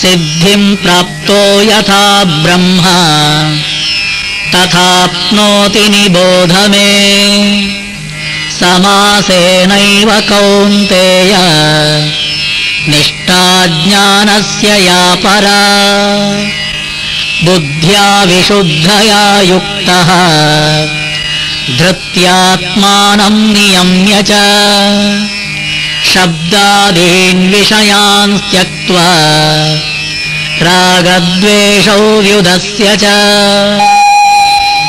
सिद्धिं प्राप्तो यथा ब्रह्मा तथाप्नोति निबोध मे समासेनैव कौन्तेय निष्ठा ज्ञानस्य या परा बुद्ध्या विशुद्धया युक्तः धृत्यात्मानं नियम्य च शब्दादीन् विषयान् त्यक्त्वा रागद्वेषौ व्युदस्य च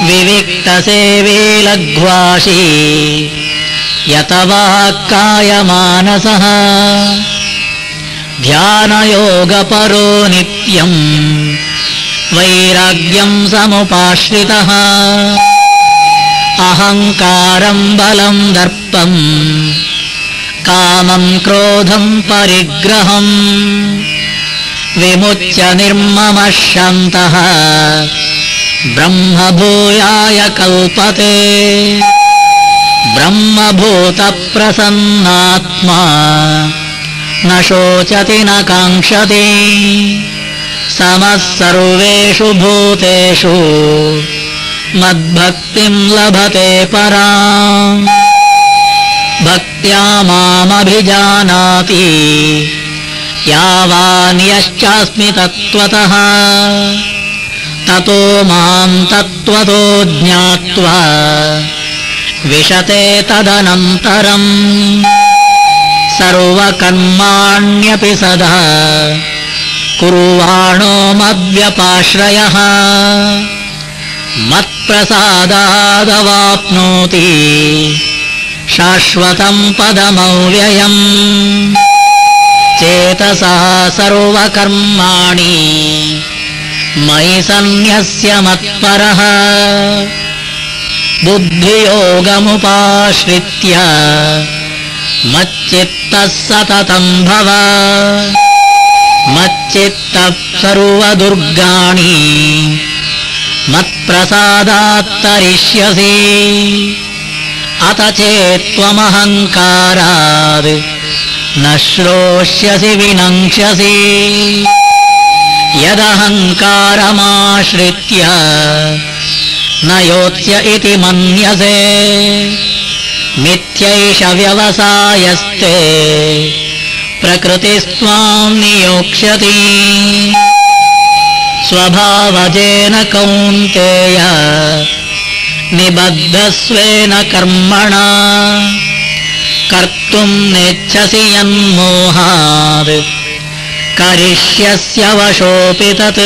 विविक्तसेवे लघ्वाशी यतवाक्कायमानसः ध्यानयोगपरो नित्यं वैराग्यं समुपाश्रितः अहङ्कारं बलं दर्पं कामं क्रोधं परिग्रहम् विमुच्य निर्ममः शान्तः ब्रह्मभूयाय कल्पते ब्रह्मभूतप्रसन्नात्मा न शोचति न काङ्क्षति समः सर्वेषु भूतेषु मद्भक्तिं लभते पराम् भक्त्या मामभिजानाति यावान् यश्चास्मि तत्त्वतः ततो मां तत्त्वतो ज्ञात्वा विशते तदनन्तरम् सर्वकर्माण्यपि सदा कुर्वाणो मद्व्यपाश्रयः मत्प्रसादादवाप्नोति शाश्वतं पदमव्ययम् चेतसा सर्वकर्माणि मयि सन्न्यस्य मत्परः बुद्धियोगमुपाश्रित्य मच्चित्तः सततं भव मच्चित्तः सर्वदुर्गाणि मत्प्रसादात् तरिष्यसि अत चेत्त्वमहङ्कारात् न श्रोष्यसि विनङ्क्ष्यसि यदहङ्कारमाश्रित्य न योत्स्य इति मन्यसे मिथ्यैष व्यवसायस्ते प्रकृतिस्त्वां नियोक्ष्यति स्वभावजेन कौन्तेय निबद्धस्वेन कर्मणा कर्तुं नेच्छसि यन्मोहात् करिष्यस्य वशोऽपि तत्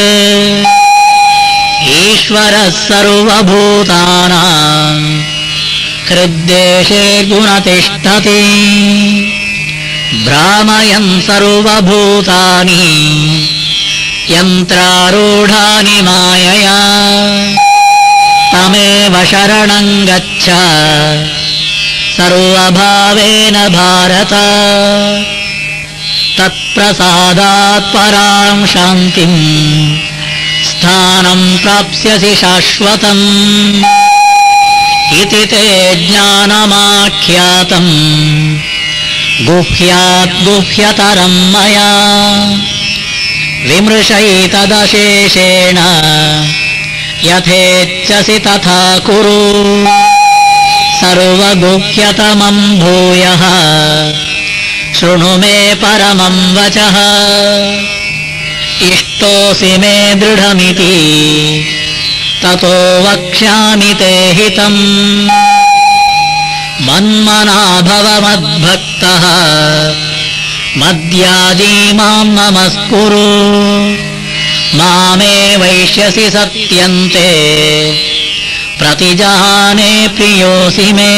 ईश्वरः सर्वभूतानां हृद्देशे गुणतिष्ठति भ्रामयन् सर्वभूतानि यन्त्रारूढानि मायया तमेव शरणं गच्छ सर्वभावेन भारत तत्प्रसादात् परां शान्तिं स्थानं प्राप्स्यसि शाश्वतम् इति ते ज्ञानमाख्यातम् गुह्यात् गुह्यतरं मया विमृशैतदशेषेण यथेच्छसि तथा कुरु सर्वगुह्यतमं भूयः शृणु मे परमं वचः इष्टोऽसि मे दृढमिति ततो वक्ष्यामि ते हितम् मन्मना भव मद्भक्तः मद्याजी मां नमस्कुरु मामे वैष्यसि सत्यन्ते प्रतिजाने प्रियोऽसि मे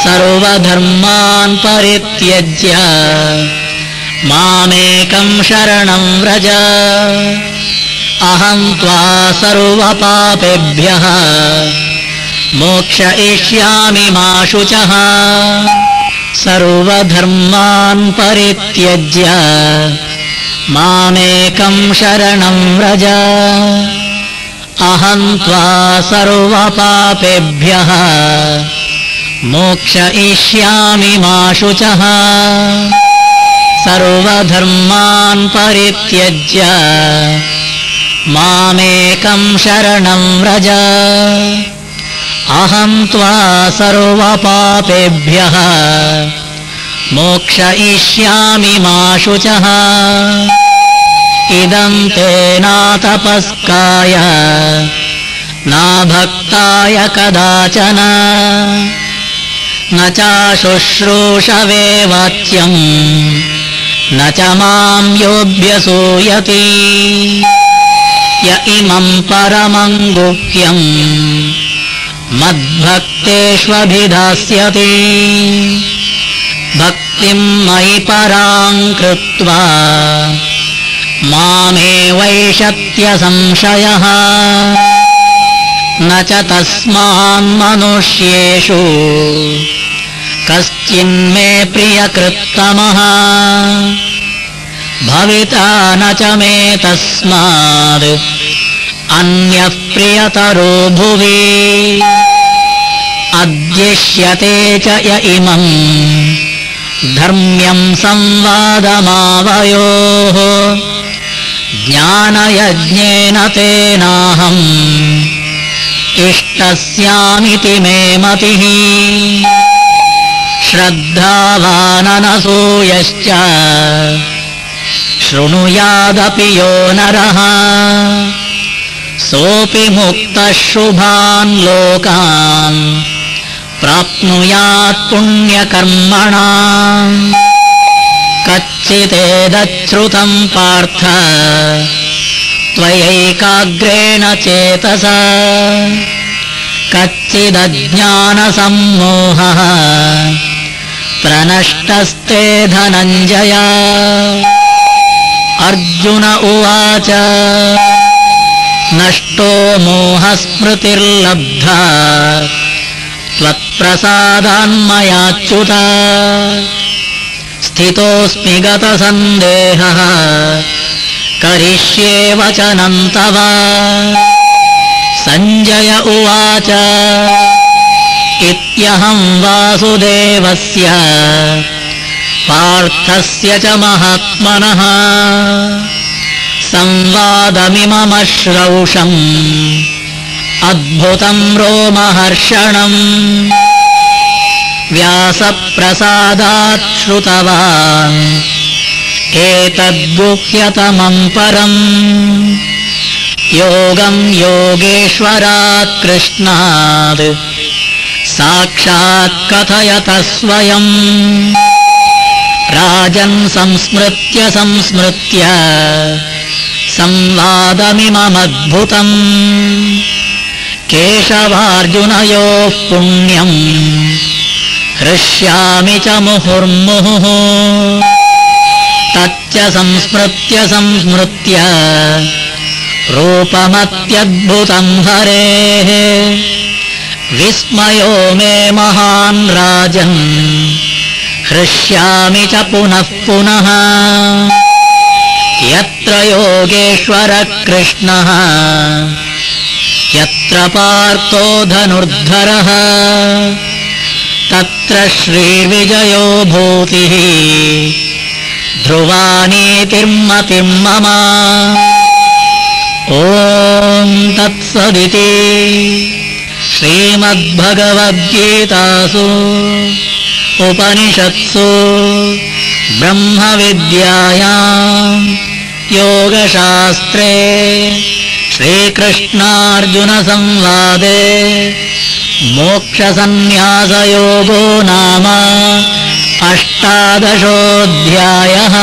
सर्वधर्मान् परित्यज्य मामेकं शरणं व्रज अहं त्वा सर्वपापेभ्यः मोक्षयिष्यामि मा शुचः सर्वधर्मान् परित्यज्य मामेकं शरणं व्रज अहं त्वा सर्वपापेभ्यः मोक्षयिष्यामि मा शुचः सर्वधर्मान् परित्यज्य मामेकं शरणं व्रज अहं त्वा सर्वपापेभ्यः मोक्षयिष्यामि मा शुचः इदं ते न तपस्काय न भक्ताय कदाचन न च शुश्रूषवे वाच्यं न च मां योऽभ्यसूयति य इमं परमं गुह्यं मद्भक्तेष्वभिधास्यति भक्तिं मयि परां कृत्वा मामेवैषत्य संशयः न च तस्मान्मनुष्येषु कश्चिन्मे प्रियकृत्तमः भविता न च मे तस्माद् अन्यः प्रियतरो भुवि अद्यष्यते च य इमं धर्म्यं संवादमावयोः ज्ञानयज्ञेन तेनाहम् इष्टस्यामिति मे मतिः श्रद्धावाननसूयश्च शृणुयादपि यो नरः सोऽपि मुक्तः शुभान् लोकान् प्राप्नुयात् पुण्यकर्मणा कच्चिदेदच्छ्रुतं पार्थ त्वयैकाग्रेण चेतसा कच्चिदज्ञानसम्मोहः प्रनष्टस्ते धनञ्जय अर्जुन उवाच नष्टो मोहस्मृतिर्लब्धा त्वत्प्रसादान्मयाच्युत स्थितोऽस्मि गतसन्देहः करिष्ये वचनं तव सञ्जय उवाच इत्यहं वासुदेवस्य पार्थस्य च महात्मनः संवादमिममश्रौषम् अद्भुतं रोमहर्षणम् व्यासप्रसादात् श्रुतवान् एतद्गुह्यतमं परम् योगं योगेश्वरात् कृष्णात् साक्षात् कथयतः स्वयं राजन् संस्मृत्य संवादमिममद्भुतम् केशवार्जुनयोः पुण्यम् हृष्यामि च मुहुर्मुहुः तच्च संस्मृत्य रूपमत्यद्भुतं हरेः विस्मयो मे महान् राजन् हृष्यामि च पुनः पुनः यत्र योगेश्वरः कृष्णः यत्र पार्थो धनुर्धरः तत्र श्रीविजयो भूतिः ध्रुवानीतिर्मतिर्मम ॐ तत्सदिति श्रीमद्भगवद्गीतासु उपनिषत्सु ब्रह्मविद्यायां योगशास्त्रे श्रीकृष्णार्जुनसंवादे मोक्षसन्न्यासयोगो नाम 18 अध्यायः।